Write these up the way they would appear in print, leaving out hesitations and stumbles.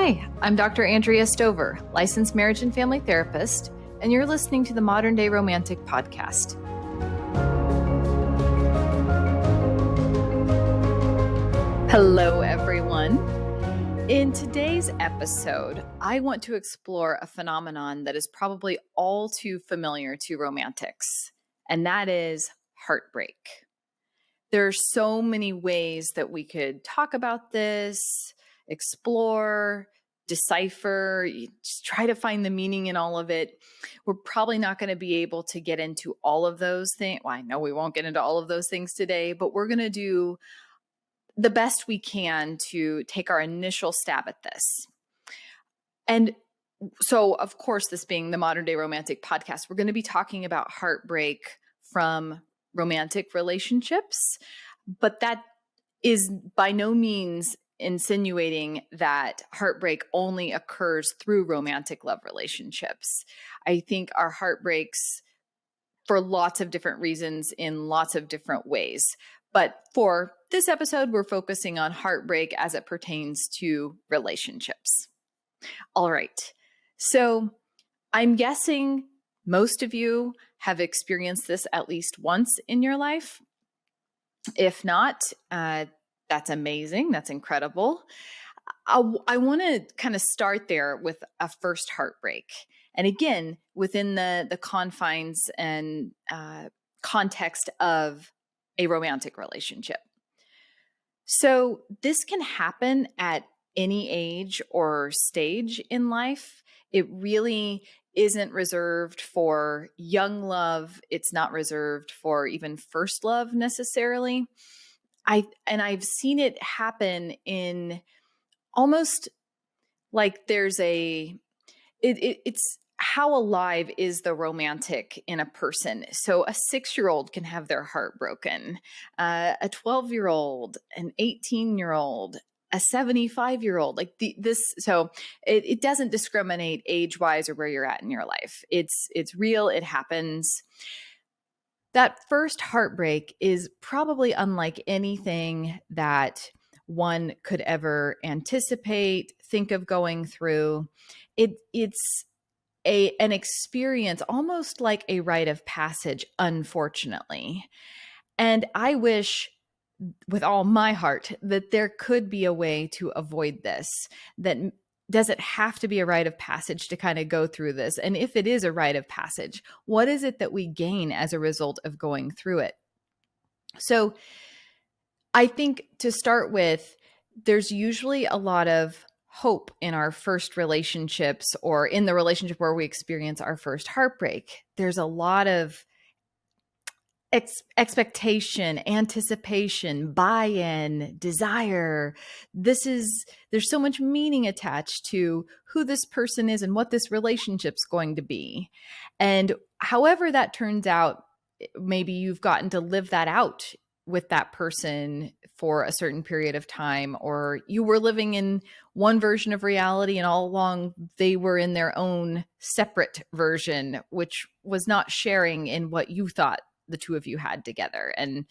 Hi, I'm Dr. Andrea Stover, licensed marriage and family therapist, and you're listening to the Modern Day Romantic Podcast. Hello, everyone. In today's episode, I want to explore a phenomenon that is probably all too familiar to romantics, and that is heartbreak. There are so many ways that we could talk about this, explore, decipher, just try to find the meaning in all of it. We're probably not going to be able to get into all of those things. Well, I know we won't get into all of those things today, but we're going to do the best we can to take our initial stab at this. And so, of course, this being the Modern Day Romantic Podcast, we're going to be talking about heartbreak from romantic relationships, but that is by no means insinuating that heartbreak only occurs through romantic love relationships. I think our heartbreaks for lots of different reasons in lots of different ways. But for this episode, we're focusing on heartbreak as it pertains to relationships. All right. So I'm guessing most of you have experienced this at least once in your life. If not, that's amazing. That's incredible. I want to kind of start there with a first heartbreak. And again, within the confines and context of a romantic relationship. So this can happen at any age or stage in life. It really isn't reserved for young love. It's not reserved for even first love necessarily. I've seen it happen in almost like there's it's how alive is the romantic in a person. So a 6-year-old can have their heart broken, a 12-year-old, an 18-year-old, a 75-year-old, like so it doesn't discriminate age-wise or where you're at in your life. It's real. It happens. That first heartbreak is probably unlike anything that one could ever anticipate, think of going through. It's an experience almost like a rite of passage, unfortunately. And I wish with all my heart that there could be a way to avoid this, that doesn't have to be a rite of passage to kind of go through this. And if it is a rite of passage, what is it that we gain as a result of going through it? So I think to start with, there's usually a lot of hope in our first relationships or in the relationship where we experience our first heartbreak. There's a lot of expectation, anticipation, buy-in, desire. There's so much meaning attached to who this person is and what this relationship's going to be. And however that turns out, maybe you've gotten to live that out with that person for a certain period of time, or you were living in one version of reality and all along they were in their own separate version, which was not sharing in what you thought the two of you had together. And,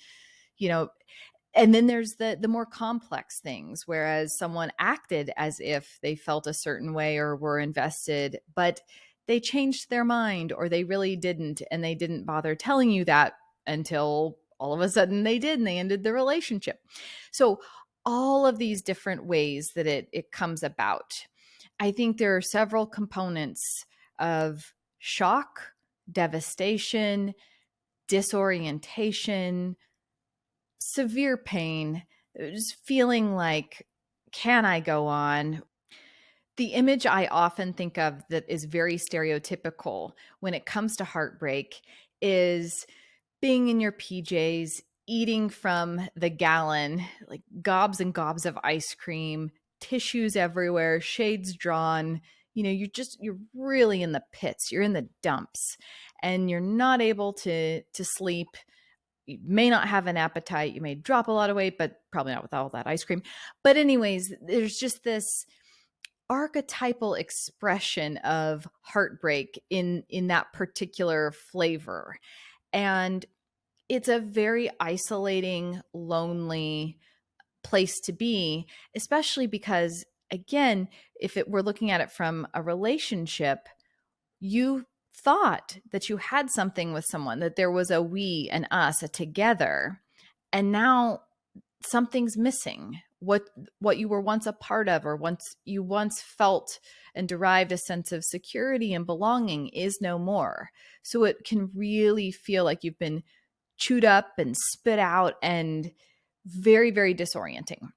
and then there's the more complex things, whereas someone acted as if they felt a certain way or were invested, but they changed their mind or they really didn't. And they didn't bother telling you that until all of a sudden they did and they ended the relationship. So all of these different ways that it comes about. I think there are several components of shock, devastation, disorientation, severe pain, just feeling like, can I go on? The image I often think of that is very stereotypical when it comes to heartbreak is being in your PJs, eating from the gallon, like gobs and gobs of ice cream, tissues everywhere, shades drawn. You're really in the pits. You're in the dumps and you're not able to sleep. You may not have an appetite. You may drop a lot of weight, but probably not with all that ice cream. But anyways, there's just this archetypal expression of heartbreak in that particular flavor. And it's a very isolating, lonely place to be, especially because again, if we're looking at it from a relationship, you thought that you had something with someone, that there was a we and us, a together, and now something's missing. What you were once a part of, or once felt and derived a sense of security and belonging, is no more. So it can really feel like you've been chewed up and spit out, and very, very disorienting.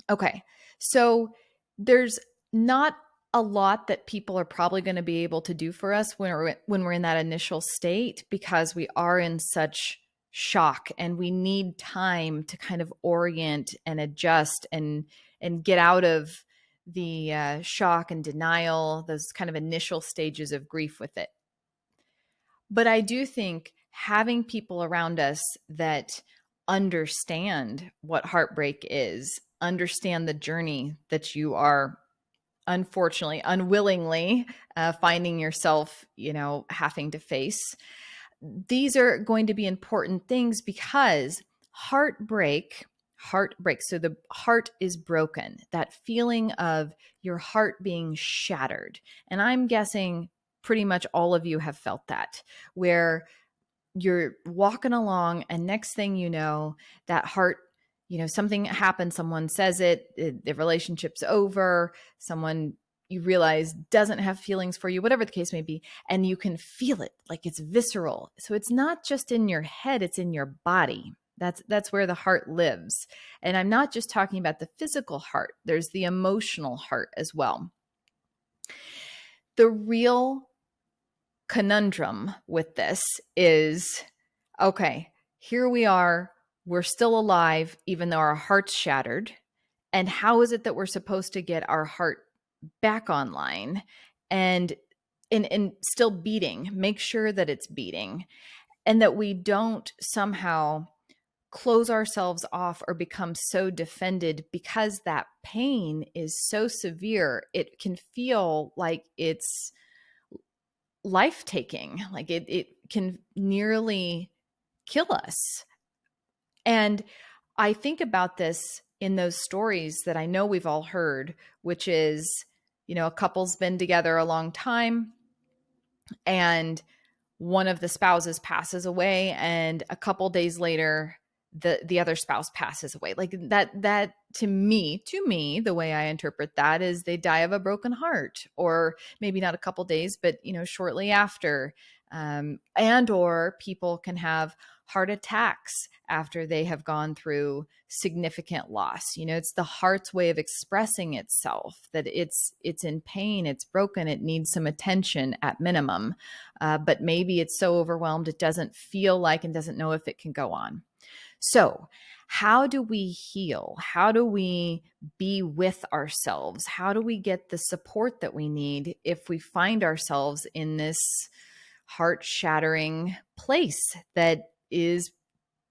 Okay. So there's not a lot that people are probably going to be able to do for us when we're in that initial state, because we are in such shock and we need time to kind of orient and adjust and get out of the shock and denial, those kind of initial stages of grief with it. But I do think having people around us that understand what heartbreak is, understand the journey that you are unfortunately, unwillingly finding yourself, having to face. These are going to be important things, because heartbreak, so the heart is broken, that feeling of your heart being shattered. And I'm guessing pretty much all of you have felt that, where you're walking along and next thing you know, that heart, something happens, someone says the relationship's over, someone you realize doesn't have feelings for you, whatever the case may be, and you can feel it, like it's visceral. So it's not just in your head, it's in your body. That's where the heart lives. And I'm not just talking about the physical heart, there's the emotional heart as well. The real conundrum with this is, okay, here we are, we're still alive, even though our heart's shattered. And how is it that we're supposed to get our heart back online and still beating, make sure that it's beating, and that we don't somehow close ourselves off or become so defended, because that pain is so severe, it can feel like it's life-taking, like it can nearly kill us. And I think about this in those stories that I know we've all heard, which is, a couple's been together a long time and one of the spouses passes away, and a couple days later the other spouse passes away. Like that to me, the way I interpret that is they die of a broken heart, or maybe not a couple days, but shortly after. And or people can have heart attacks after they have gone through significant loss. It's the heart's way of expressing itself, that it's in pain, it's broken, it needs some attention at minimum. But maybe it's so overwhelmed it doesn't feel like and doesn't know if it can go on. So how do we heal? How do we be with ourselves? How do we get the support that we need if we find ourselves in this heart-shattering place that is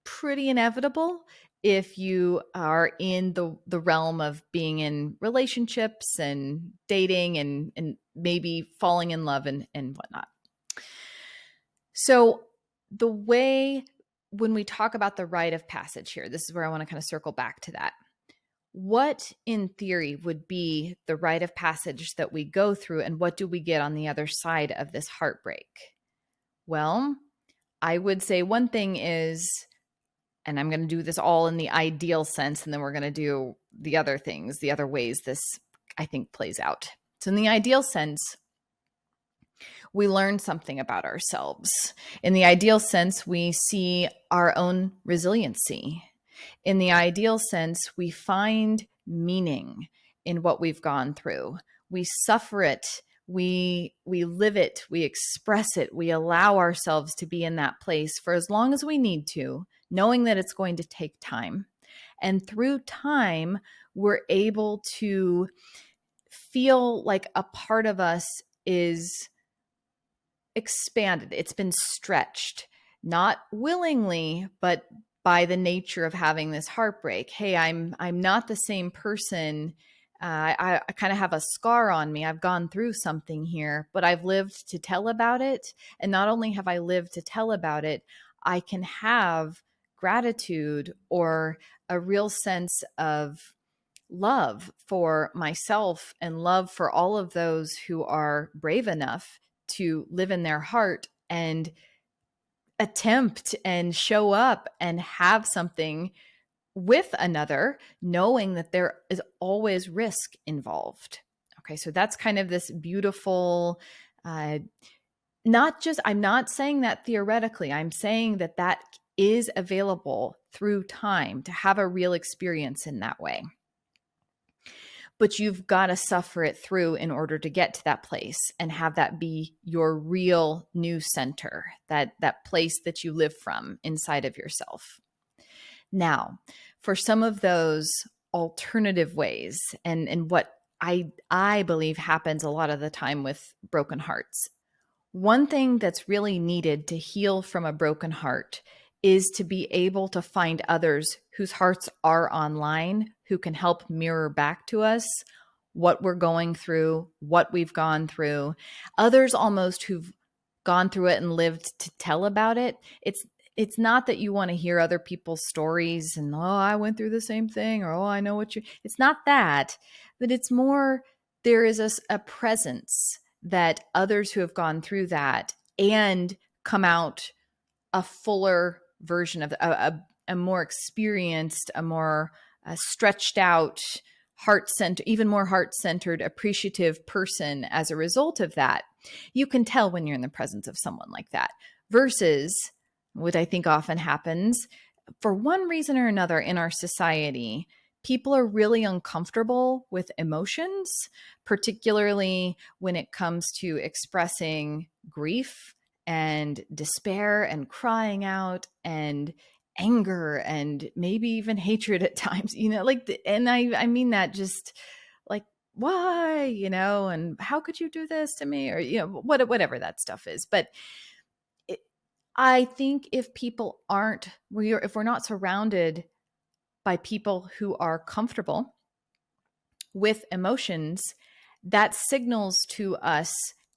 pretty inevitable if you are in the realm of being in relationships and dating and maybe falling in love and whatnot? So the way, when we talk about the rite of passage here, this is where I want to kind of circle back to that. What in theory would be the rite of passage that we go through, and what do we get on the other side of this heartbreak? Well, I would say one thing is, and I'm going to do this all in the ideal sense, and then we're going to do the other things, the other ways this, I think, plays out. So in the ideal sense, we learn something about ourselves. In the ideal sense, we see our own resiliency. In the ideal sense, we find meaning in what we've gone through. We suffer it. We live it. We express it. We allow ourselves to be in that place for as long as we need to, knowing that it's going to take time. And through time, we're able to feel like a part of us is expanded. It's been stretched, not willingly, but by the nature of having this heartbreak. Hey, I'm not the same person. I kind of have a scar on me. I've gone through something here, but I've lived to tell about it. And not only have I lived to tell about it, I can have gratitude or a real sense of love for myself and love for all of those who are brave enough to live in their heart and attempt and show up and have something with another, knowing that there is always risk involved. Okay, so that's kind of this beautiful, I'm not saying that theoretically, I'm saying that that is available through time to have a real experience in that way. But you've got to suffer it through in order to get to that place and have that be your real new center, that place that you live from inside of yourself. Now, for some of those alternative ways and what I believe happens a lot of the time with broken hearts, one thing that's really needed to heal from a broken heart is to be able to find others whose hearts are online, who can help mirror back to us what we're going through, what we've gone through, others almost who've gone through it and lived to tell about it. It's not that you want to hear other people's stories and, oh, I went through the same thing, or, oh, I know what you, it's not that, but it's more, there is a presence that others who have gone through that and come out a fuller version of a more experienced, a more stretched out, heart-centered, even more heart-centered, appreciative person as a result of that. You can tell when you're in the presence of someone like that versus what I think often happens for one reason or another in our society. People are really uncomfortable with emotions, particularly when it comes to expressing grief and despair and crying out and anger and maybe even hatred at times, and I mean that just like, why, and how could you do this to me? Or, whatever that stuff is. But I think if if we're not surrounded by people who are comfortable with emotions, that signals to us,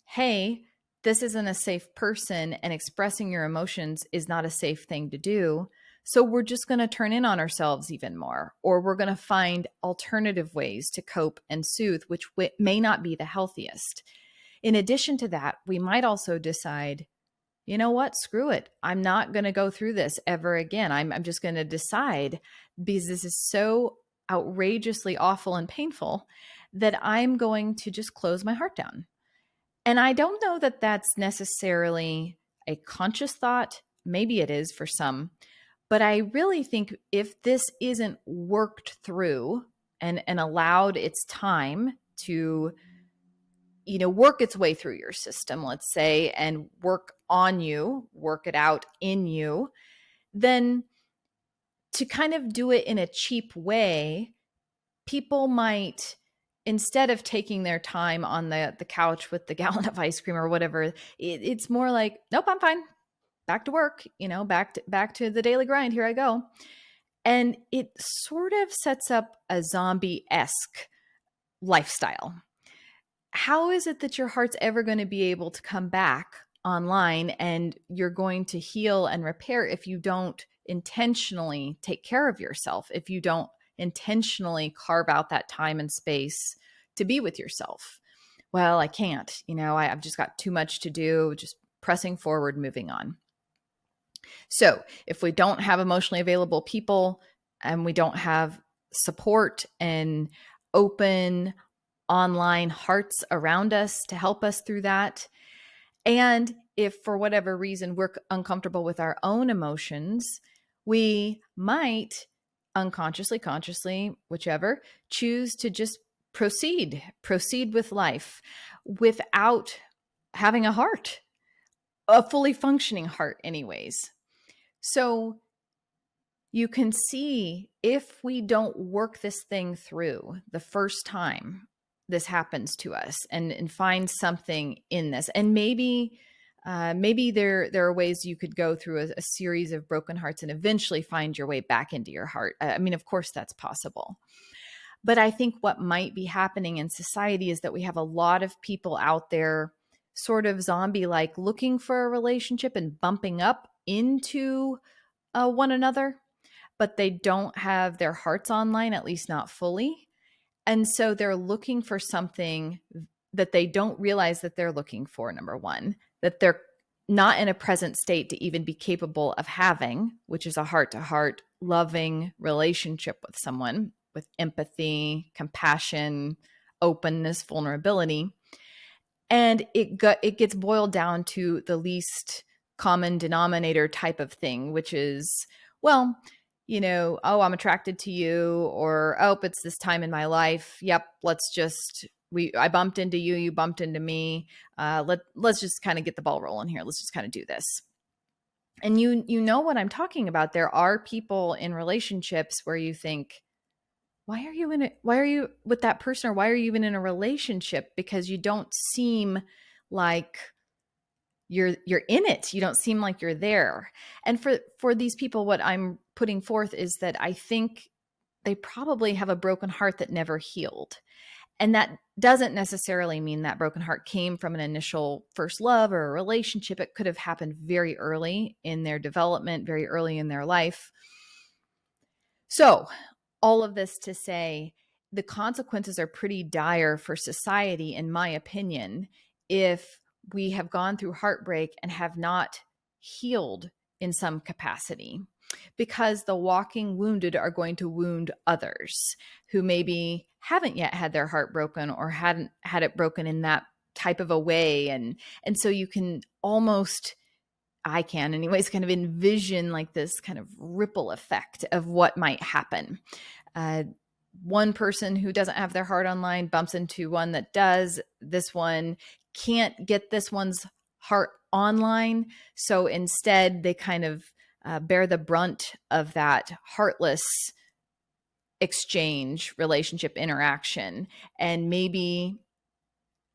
hey, this isn't a safe person, and expressing your emotions is not a safe thing to do. So we're just going to turn in on ourselves even more, or we're going to find alternative ways to cope and soothe, which may not be the healthiest. In addition to that, we might also decide, you know what? Screw it. I'm not going to go through this ever again. I'm just going to decide, because this is so outrageously awful and painful, that I'm going to just close my heart down. And I don't know that that's necessarily a conscious thought. Maybe it is for some. But I really think if this isn't worked through and allowed its time to work its way through your system, let's say, and work on you, work it out in you, then to kind of do it in a cheap way, people might, instead of taking their time on the couch with the gallon of ice cream or whatever, it's more like, nope, I'm fine. Back to work, back to the daily grind. Here I go. And it sort of sets up a zombie-esque lifestyle. How is it that your heart's ever going to be able to come back online and you're going to heal and repair if you don't intentionally take care of yourself, if you don't intentionally carve out that time and space to be with yourself? Well, I can't, I've just got too much to do, just pressing forward, moving on. So if we don't have emotionally available people and we don't have support and open online hearts around us to help us through that, and if for whatever reason we're uncomfortable with our own emotions, we might unconsciously, consciously, whichever, choose to just proceed with life without having a heart, a fully functioning heart anyways. So you can see, if we don't work this thing through the first time this happens to us and find something in this, and maybe there are ways you could go through a series of broken hearts and eventually find your way back into your heart. I mean, of course that's possible. But I think what might be happening in society is that we have a lot of people out there sort of zombie-like, looking for a relationship and bumping up into one another, but they don't have their hearts online, at least not fully. And so they're looking for something that they don't realize that they're looking for, number one, that they're not in a present state to even be capable of having, which is a heart-to-heart, loving relationship with someone with empathy, compassion, openness, vulnerability. And it gets boiled down to the least common denominator type of thing, which is, well, oh, I'm attracted to you, or, oh, it's this time in my life. Yep, I bumped into you, you bumped into me. Let's just kind of get the ball rolling here. Let's just kind of do this. And you know what I'm talking about. There are people in relationships where you think, why are you with that person, or why are you even in a relationship? Because you don't seem like you're in it. You don't seem like you're there. And for these people, what I'm putting forth is that I think they probably have a broken heart that never healed. And that doesn't necessarily mean that broken heart came from an initial first love or a relationship. It could have happened very early in their development, very early in their life. So all of this to say, the consequences are pretty dire for society, in my opinion, if we have gone through heartbreak and have not healed in some capacity, because the walking wounded are going to wound others who maybe haven't yet had their heart broken or hadn't had it broken in that type of a way. And so you can almost, I can anyways, kind of envision like this kind of ripple effect of what might happen. One person who doesn't have their heart online bumps into one that does. This one can't get this one's heart online. So instead, they kind of bear the brunt of that heartless exchange, relationship, interaction, and maybe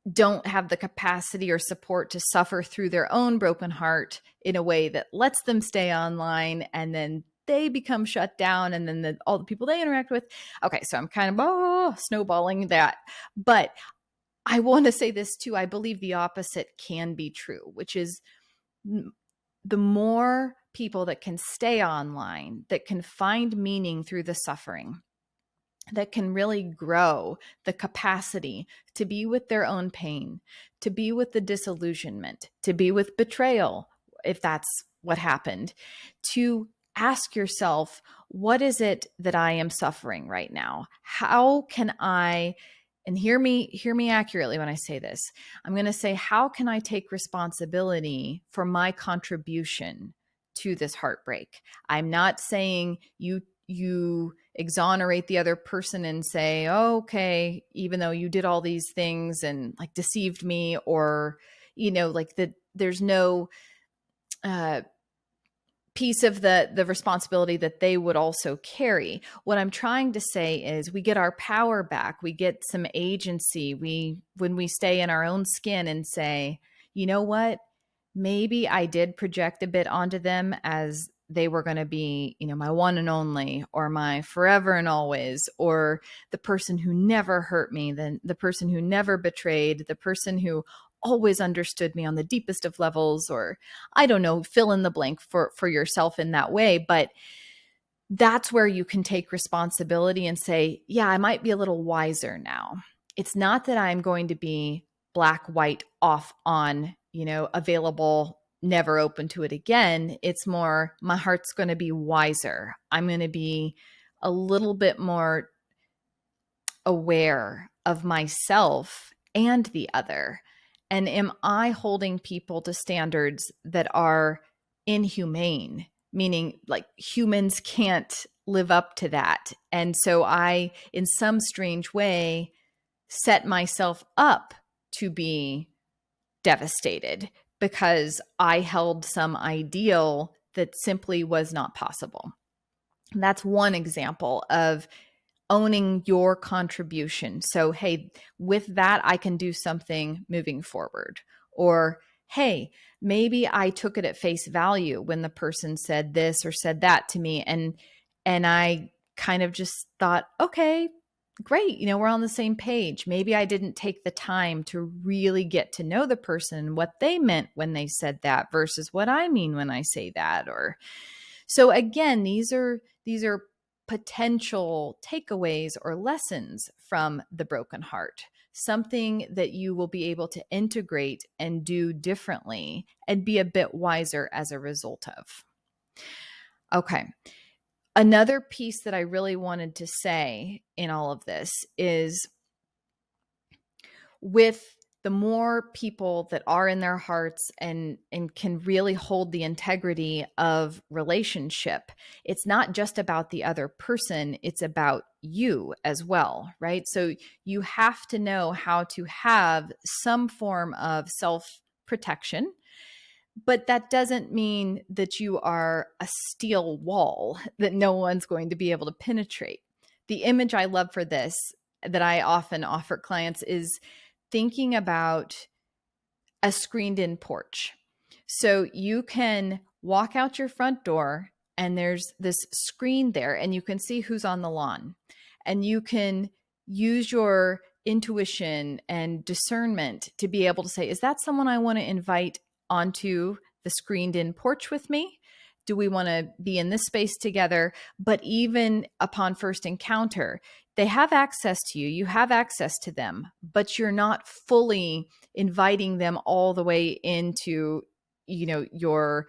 don't have the capacity or support to suffer through their own broken heart in a way that lets them stay online, and then they become shut down, and then all the people they interact with. Okay, so I'm kind of snowballing that. But I want to say this too. I believe the opposite can be true, which is the more people that can stay online, that can find meaning through the suffering, that can really grow the capacity to be with their own pain, to be with the disillusionment, to be with betrayal, if that's what happened, to ask yourself, what is it that I am suffering right now? How can I, and hear me accurately when I say this, I'm going to say, how can I take responsibility for my contribution to this heartbreak? I'm not saying you exonerate the other person and say, oh, okay, even though you did all these things and like deceived me, or, like there's no piece of the responsibility that they would also carry. What I'm trying to say is we get our power back. We get some agency. When we stay in our own skin and say, you know what, maybe I did project a bit onto them as they were going to be, my one and only, or my forever and always, or the person who never hurt me, the person who never betrayed, the person who always understood me on the deepest of levels, or I don't know, fill in the blank for yourself in that way. But that's where you can take responsibility and say, yeah, I might be a little wiser now. It's not that I'm going to be black, white, off, on, available, never open to it again. It's more, my heart's going to be wiser. I'm going to be a little bit more aware of myself and the other. And am I holding people to standards that are inhumane, meaning like humans can't live up to that? And so I, in some strange way, set myself up to be devastated because I held some ideal that simply was not possible. And that's one example of owning your contribution. So, hey, with that, I can do something moving forward. Or, hey, maybe I took it at face value when the person said this or said that to me. And I kind of just thought, okay, great. We're on the same page. Maybe I didn't take the time to really get to know the person, what they meant when they said that versus what I mean when I say that. Or so again, these are potential takeaways or lessons from the broken heart, something that you will be able to integrate and do differently and be a bit wiser as a result of. Okay. Another piece that I really wanted to say in all of this is, with the more people that are in their hearts and can really hold the integrity of relationship, it's not just about the other person, it's about you as well, right? So you have to know how to have some form of self-protection, but that doesn't mean that you are a steel wall that no one's going to be able to penetrate. The image I love for this, that I often offer clients, is thinking about a screened in porch. So you can walk out your front door and there's this screen there and you can see who's on the lawn, and you can use your intuition and discernment to be able to say, is that someone I want to invite onto the screened in porch with me? Do we want to be in this space together? But even upon first encounter, they have access to you, you have access to them, but you're not fully inviting them all the way into, your,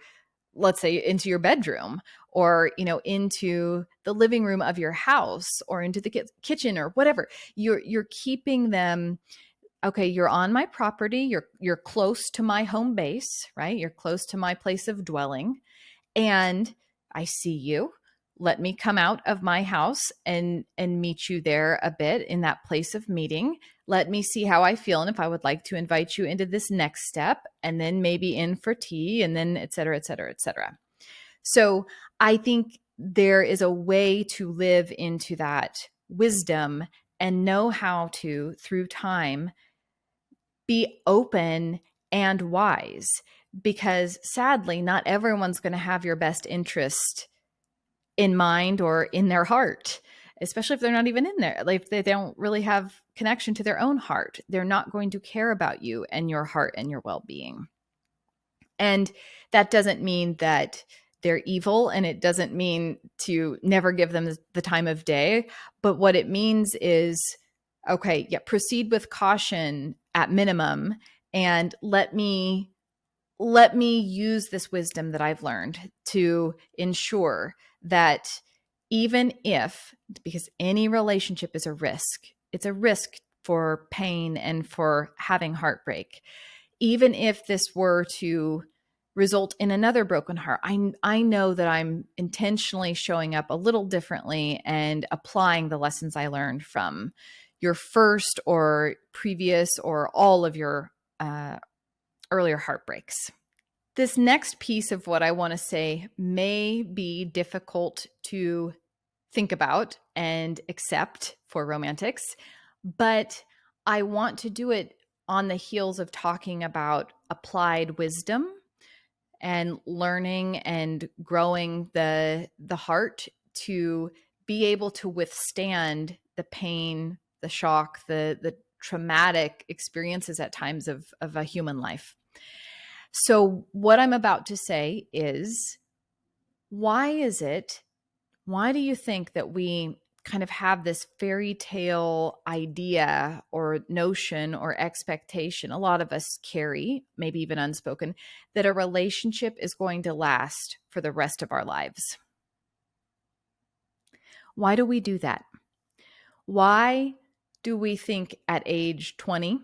let's say, into your bedroom, or, into the living room of your house, or into the kitchen or whatever. You're keeping them, okay, you're on my property, you're close to my home base, right? You're close to my place of dwelling, and I see you. Let me come out of my house and meet you there a bit in that place of meeting. Let me see how I feel, and if I would like to invite you into this next step, and then maybe in for tea, and then et cetera, et cetera, et cetera. So I think there is a way to live into that wisdom and know how to, through time, be open and wise, because sadly, not everyone's going to have your best interest in mind or in their heart, especially if they're not even in there. Like, if they don't really have connection to their own heart, they're not going to care about you and your heart and your well-being. And that doesn't mean that they're evil, and it doesn't mean to never give them the time of day. But what it means is, okay, yeah, proceed with caution at minimum, and let me use this wisdom that I've learned to ensure that, even if, because any relationship is a risk, it's a risk for pain and for having heartbreak. Even if this were to result in another broken heart, I know that I'm intentionally showing up a little differently and applying the lessons I learned from your first or previous or all of your earlier heartbreaks. This next piece of what I want to say may be difficult to think about and accept for romantics, but I want to do it on the heels of talking about applied wisdom and learning and growing the heart to be able to withstand the pain, the shock, the traumatic experiences at times of a human life. So what I'm about to say is, why do you think that we kind of have this fairy tale idea or notion or expectation, a lot of us carry, maybe even unspoken, that a relationship is going to last for the rest of our lives? Why do we do that? Why do we think at age 20,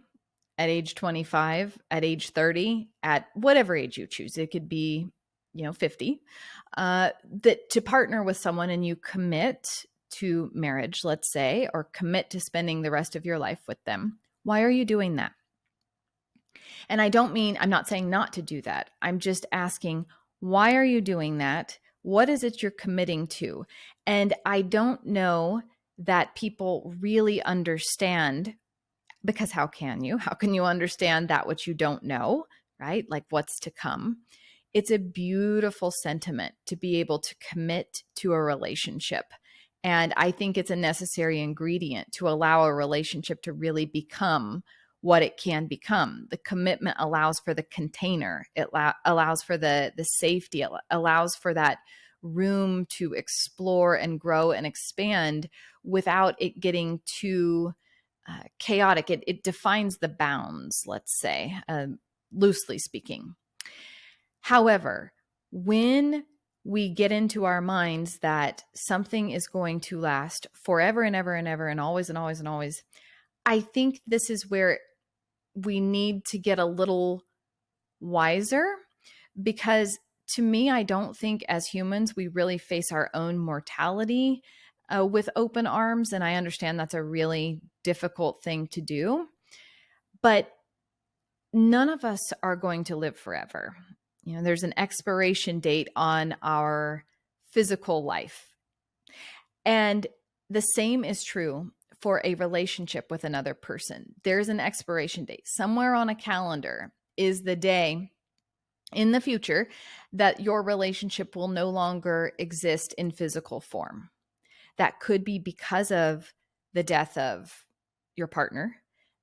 at age 25, at age 30, at whatever age you choose, it could be, 50, that to partner with someone and you commit to marriage, let's say, or commit to spending the rest of your life with them? Why are you doing that? And I'm not saying not to do that. I'm just asking, why are you doing that? What is it you're committing to? And I don't know that people really understand, because how can you? How can you understand that which you don't know, right? Like, what's to come? It's a beautiful sentiment to be able to commit to a relationship. And I think it's a necessary ingredient to allow a relationship to really become what it can become. The commitment allows for the container. It allows for the safety. It allows for that room to explore and grow and expand without it getting too chaotic. It defines the bounds, let's say, loosely speaking. However, when we get into our minds that something is going to last forever and ever and ever and always and always and always, I think this is where we need to get a little wiser, because to me, I don't think as humans we really face our own mortality with open arms. And I understand that's a really difficult thing to do, but none of us are going to live forever. There's an expiration date on our physical life. And the same is true for a relationship with another person. There's an expiration date. Somewhere on a calendar is the day in the future that your relationship will no longer exist in physical form. That could be because of the death of your partner.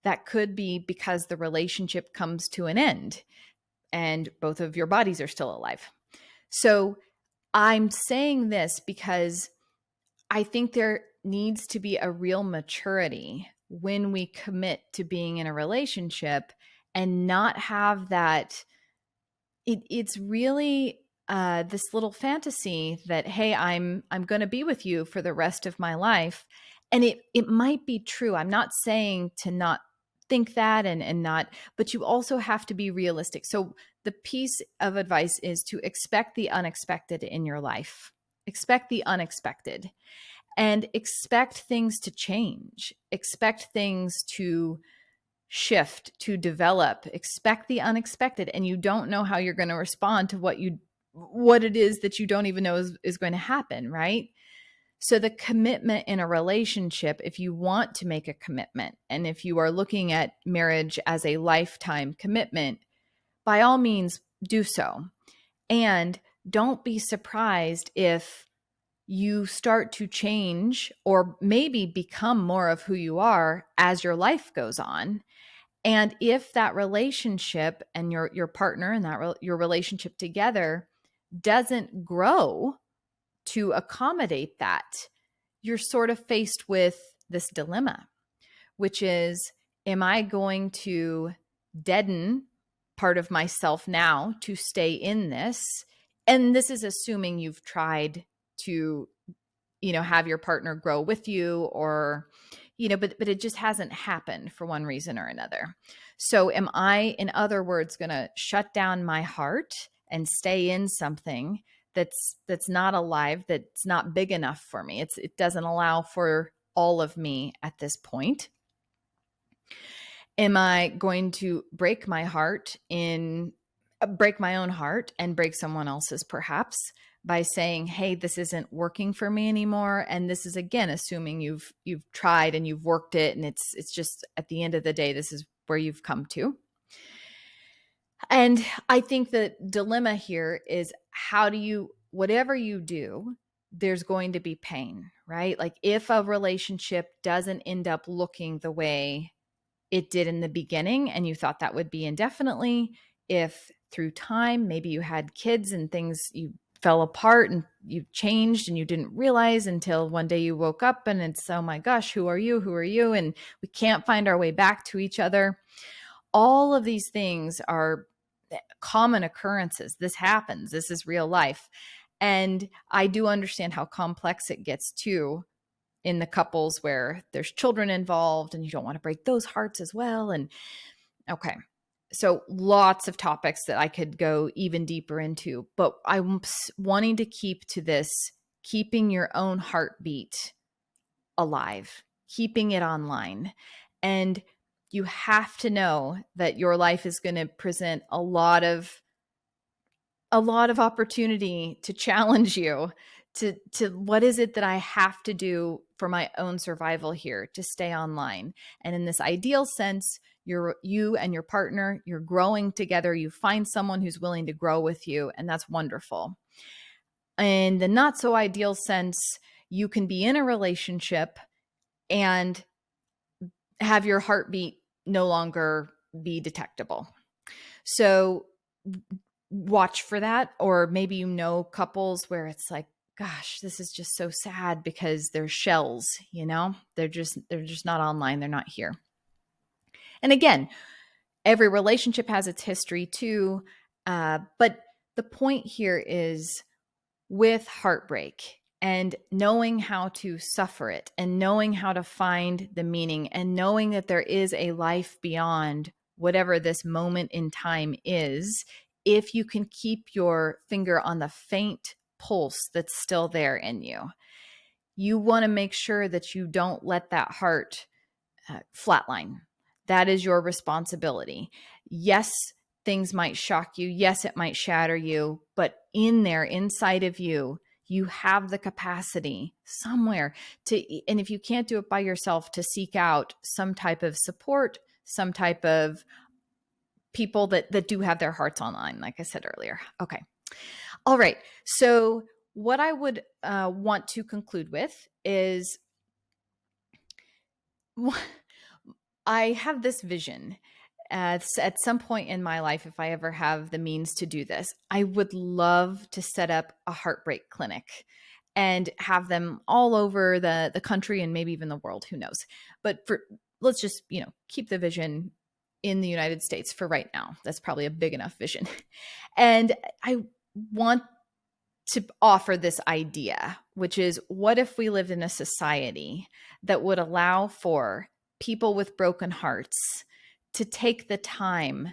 That could be because the relationship comes to an end and both of your bodies are still alive. So I'm saying this because I think there needs to be a real maturity when we commit to being in a relationship and not have that. It's really this little fantasy that, hey, I'm going to be with you for the rest of my life. And it might be true. I'm not saying to not think that and not, but you also have to be realistic. So the piece of advice is to expect the unexpected in your life. Expect the unexpected and expect things to change. Expect things to shift, to develop. Expect the unexpected, and you don't know how you're going to respond to what it is that you don't even know is going to happen, right? So the commitment in a relationship, if you want to make a commitment, and if you are looking at marriage as a lifetime commitment, by all means do so. And don't be surprised if you start to change or maybe become more of who you are as your life goes on. And if that relationship and your partner and your relationship together doesn't grow to accommodate that, you're sort of faced with this dilemma, which is, am I going to deaden part of myself now to stay in this? And this is assuming you've tried to, have your partner grow with you, or but it just hasn't happened for one reason or another. So am I, in other words, going to shut down my heart and stay in something that's not alive, that's not big enough for me? It doesn't allow for all of me at this point. Am I going to break my own heart and break someone else's, perhaps, by saying, hey, this isn't working for me anymore? And this is, again, assuming you've tried and you've worked it, and it's just, at the end of the day, this is where you've come to. And I think the dilemma here is, whatever you do, there's going to be pain, right? Like if a relationship doesn't end up looking the way it did in the beginning and you thought that would be indefinitely, if through time, maybe you had kids and things, you fell apart and you changed and you didn't realize until one day you woke up and it's, oh my gosh, who are you? Who are you? And we can't find our way back to each other. All of these things are common occurrences. This happens. This is real life. And I do understand how complex it gets too in the couples where there's children involved and you don't want to break those hearts as well. And okay. So lots of topics that I could go even deeper into, but I'm wanting to keep to this, keeping your own heartbeat alive, keeping it online. And you have to know that your life is going to present a lot of opportunity to challenge you to what is it that I have to do for my own survival here to stay online. And in this ideal sense, you and your partner, you're growing together. You find someone who's willing to grow with you, and that's wonderful. In the not so ideal sense, you can be in a relationship and have your heartbeat no longer be detectable. So watch for that. Or maybe you know couples where it's like, gosh, this is just so sad because they're shells, they're just not online, they're not here. And again, every relationship has its history too, but the point here is with heartbreak and knowing how to suffer it and knowing how to find the meaning and knowing that there is a life beyond whatever this moment in time is, if you can keep your finger on the faint pulse that's still there in you, you want to make sure that you don't let that heart flatline. That is your responsibility. Yes, things might shock you. Yes, it might shatter you, but inside of you, you have the capacity somewhere and if you can't do it by yourself, to seek out some type of support, some type of people that do have their hearts online, like I said earlier. Okay. All right. So what I would want to conclude with is I have this vision. At some point in my life, if I ever have the means to do this, I would love to set up a heartbreak clinic and have them all over the country and maybe even the world, who knows. But let's just, keep the vision in the United States for right now. That's probably a big enough vision. And I want to offer this idea, which is, what if we lived in a society that would allow for people with broken hearts to take the time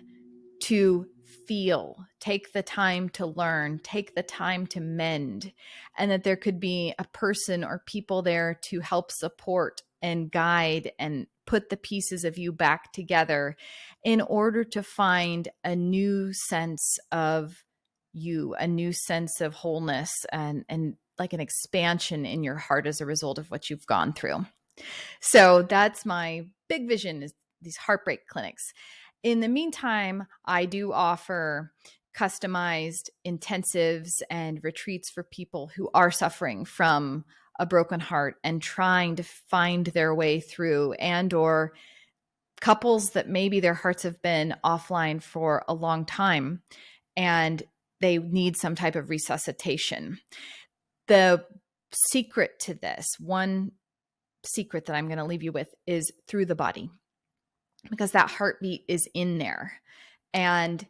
to feel, take the time to learn, take the time to mend, and that there could be a person or people there to help support and guide and put the pieces of you back together in order to find a new sense of you, a new sense of wholeness and like an expansion in your heart as a result of what you've gone through. So that's my big vision, is these heartbreak clinics. In the meantime, I do offer customized intensives and retreats for people who are suffering from a broken heart and trying to find their way through, and or couples that maybe their hearts have been offline for a long time and they need some type of resuscitation. The secret to this, one secret that I'm going to leave you with, is through the body, because that heartbeat is in there. And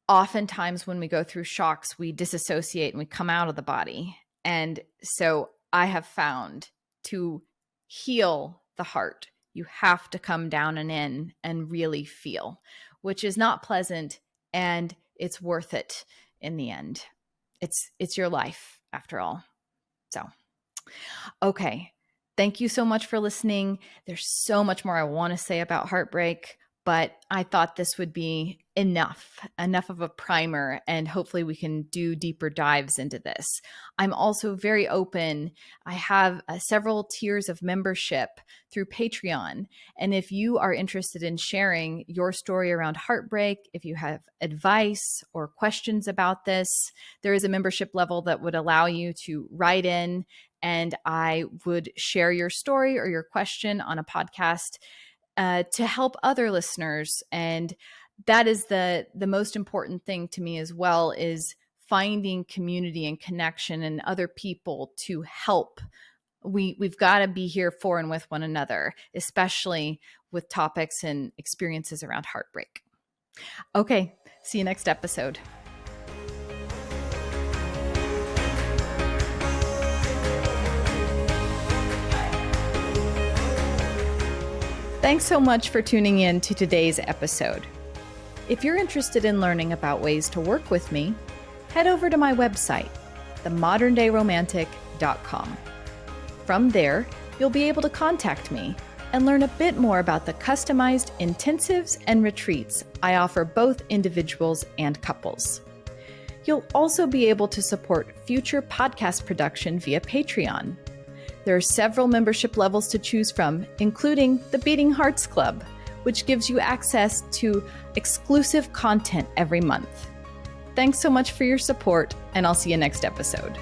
oftentimes when we go through shocks, we disassociate and we come out of the body. And so I have found, to heal the heart, you have to come down and in and really feel, which is not pleasant, and it's worth it in the end. It's your life after all. So, okay. Thank you so much for listening. There's so much more I want to say about heartbreak, but I thought this would be enough of a primer, and hopefully we can do deeper dives into this. I'm also very open. I have several tiers of membership through Patreon. And if you are interested in sharing your story around heartbreak, if you have advice or questions about this, there is a membership level that would allow you to write in, and I would share your story or your question on a podcast to help other listeners. And that is the most important thing to me as well, is finding community and connection and other people to help. We've got to be here for and with one another, especially with topics and experiences around heartbreak. Okay, see you next episode. Thanks so much for tuning in to today's episode. If you're interested in learning about ways to work with me, head over to my website, themoderndayromantic.com. From there, you'll be able to contact me and learn a bit more about the customized intensives and retreats I offer both individuals and couples. You'll also be able to support future podcast production via Patreon. There are several membership levels to choose from, including the Beating Hearts Club, which gives you access to exclusive content every month. Thanks so much for your support, and I'll see you next episode.